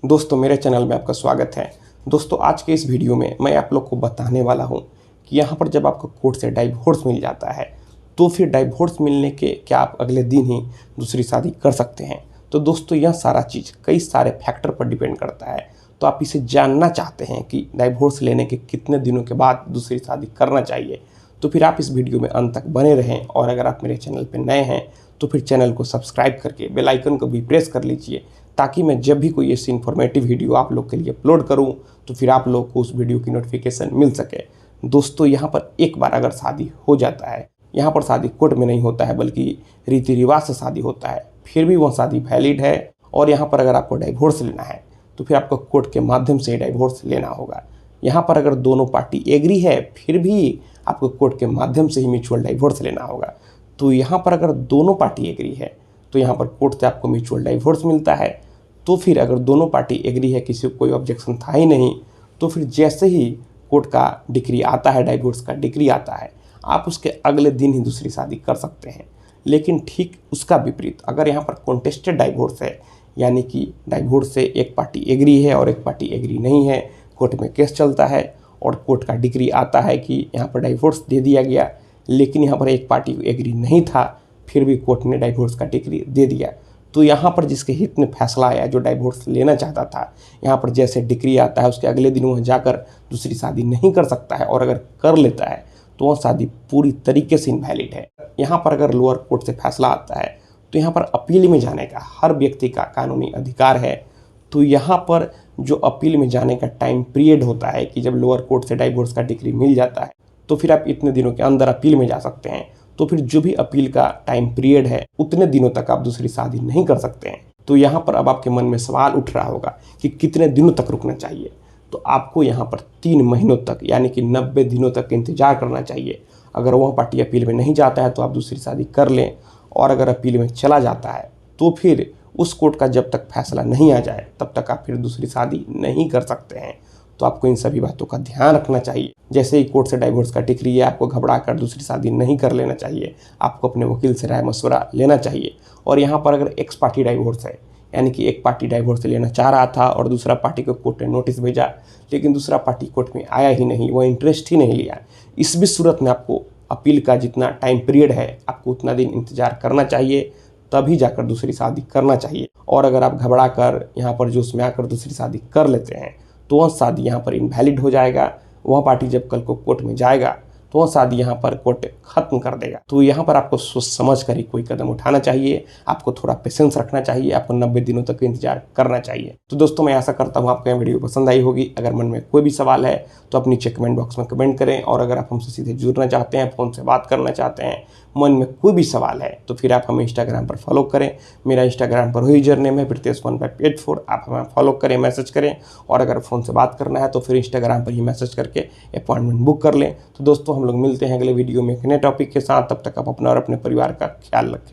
दोस्तों मेरे चैनल में आपका स्वागत है। दोस्तों आज के इस वीडियो में मैं आप लोग को बताने वाला हूं कि यहाँ पर जब आपको कोर्ट से डाइवोर्स मिल जाता है तो फिर डाइवोर्स मिलने के क्या आप अगले दिन ही दूसरी शादी कर सकते हैं। तो दोस्तों यह सारा चीज़ कई सारे फैक्टर पर डिपेंड करता है। तो आप इसे जानना चाहते हैं कि डाइवोर्स लेने के कितने दिनों के बाद दूसरी शादी करना चाहिए, तो फिर आप इस वीडियो में अंत तक बने रहें। और अगर आप मेरे चैनल पर नए हैं तो फिर चैनल को सब्सक्राइब करके बेल आइकन को भी प्रेस कर लीजिए, ताकि मैं जब भी कोई ऐसी इन्फॉर्मेटिव वीडियो आप लोग के लिए अपलोड करूं तो फिर आप लोग को उस वीडियो की नोटिफिकेशन मिल सके। दोस्तों यहाँ पर एक बार अगर शादी हो जाता है, यहाँ पर शादी कोर्ट में नहीं होता है बल्कि रीति रिवाज से शादी होता है, फिर भी वह शादी वैलिड है। और यहाँ पर अगर आपको डाइवोर्स लेना है तो फिर आपको कोर्ट के माध्यम से डाइवोर्स लेना होगा। यहाँ पर अगर दोनों पार्टी एग्री है फिर भी आपको कोर्ट के माध्यम से ही म्यूचुअल डाइवोर्स लेना होगा। तो यहाँ पर अगर दोनों पार्टी एग्री है तो यहाँ पर कोर्ट से आपको म्यूचुअल डाइवोर्स मिलता है। तो फिर अगर दोनों पार्टी एग्री है, किसी को कोई ऑब्जेक्शन था ही नहीं, तो फिर जैसे ही कोर्ट का डिक्री आता है, डाइवोर्स का डिक्री आता है, आप उसके अगले दिन ही दूसरी शादी कर सकते हैं। लेकिन ठीक उसका विपरीत अगर यहाँ पर कॉन्टेस्टेड डाइवोर्स है, यानी कि डाइवोर्स से एक पार्टी एग्री है और एक पार्टी एग्री नहीं है, कोर्ट में केस चलता है और कोर्ट का डिक्री आता है कि यहाँ पर डाइवोर्स दे दिया गया, लेकिन यहाँ पर एक पार्टी को एग्री नहीं था, फिर भी कोर्ट ने डाइवोर्स का डिक्री दे दिया। तो यहाँ पर जिसके हित में फैसला आया, जो डाइवोर्स लेना चाहता था, यहाँ पर जैसे डिक्री आता है उसके अगले दिन वह जाकर दूसरी शादी नहीं कर सकता है, और अगर कर लेता है तो वह शादी पूरी तरीके से इनवैलिड है। यहाँ पर अगर लोअर कोर्ट से फैसला आता है तो यहाँ पर अपील में जाने का हर व्यक्ति का कानूनी अधिकार है। तो यहाँ पर जो अपील में जाने का टाइम पीरियड होता है कि जब लोअर कोर्ट से डाइवोर्स का डिक्री मिल जाता है तो फिर आप इतने दिनों के अंदर अपील में जा सकते हैं। तो फिर जो भी अपील का टाइम पीरियड है उतने दिनों तक आप दूसरी शादी नहीं कर सकते हैं। तो यहाँ पर अब आपके मन में सवाल उठ रहा होगा कि कितने दिनों तक रुकना चाहिए। तो आपको यहाँ पर 3 महीनों तक यानी कि 90 दिनों तक इंतजार करना चाहिए। अगर वह पार्टी अपील में नहीं जाता है तो आप दूसरी शादी कर लें, और अगर अपील में चला जाता है तो फिर उस कोर्ट का जब तक फैसला नहीं आ जाए तब तक आप फिर दूसरी शादी नहीं कर सकते हैं। तो आपको इन सभी बातों का ध्यान रखना चाहिए। जैसे ही कोर्ट से डाइवोर्स का डिक्री है, आपको घबरा कर दूसरी शादी नहीं कर लेना चाहिए। आपको अपने वकील से राय मशवरा लेना चाहिए। और यहाँ पर अगर एक्स पार्टी डाइवोर्स है, यानी कि एक पार्टी डाइवोर्स लेना चाह रहा था और दूसरा पार्टी को कोर्ट ने नोटिस भेजा, लेकिन दूसरा पार्टी कोर्ट में आया ही नहीं, वो इंटरेस्ट ही नहीं लिया, इस भी सूरत में आपको अपील का जितना टाइम पीरियड है आपको उतना दिन इंतजार करना चाहिए, तभी जाकर दूसरी शादी करना चाहिए। और अगर आप घबरा कर यहाँ पर जोश में आकर दूसरी शादी कर लेते हैं तो वह शादी यहाँ पर इनवैलिड हो जाएगा। वह पार्टी जब कल को कोर्ट में जाएगा तो वह शादी यहाँ पर कोर्ट खत्म कर देगा। तो यहाँ पर आपको सोच समझ कर ही कोई कदम उठाना चाहिए। आपको थोड़ा पेशेंस रखना चाहिए। आपको 90 दिनों तक इंतजार करना चाहिए। तो दोस्तों मैं आशा करता हूँ आपको यह वीडियो पसंद आई होगी। अगर मन में कोई भी सवाल है तो आप नीचे कमेंट बॉक्स में कमेंट करें। और अगर आप हमसे सीधे जुड़ना चाहते हैं, फ़ोन से बात करना चाहते हैं, मन में कोई भी सवाल है, तो फिर आप हमें इंस्टाग्राम पर फॉलो करें। मेरा इंस्टाग्राम पर यूजर नेम है Pritesh1584। आप हमें फॉलो करें, मैसेज करें। और अगर फ़ोन से बात करना है तो फिर इंस्टाग्राम पर ही मैसेज करके अपॉइंटमेंट बुक कर लें। तो दोस्तों हम लोग मिलते हैं अगले वीडियो में एक नए टॉपिक के साथ। तब तक आप अपना और अपने परिवार का ख्याल रखें।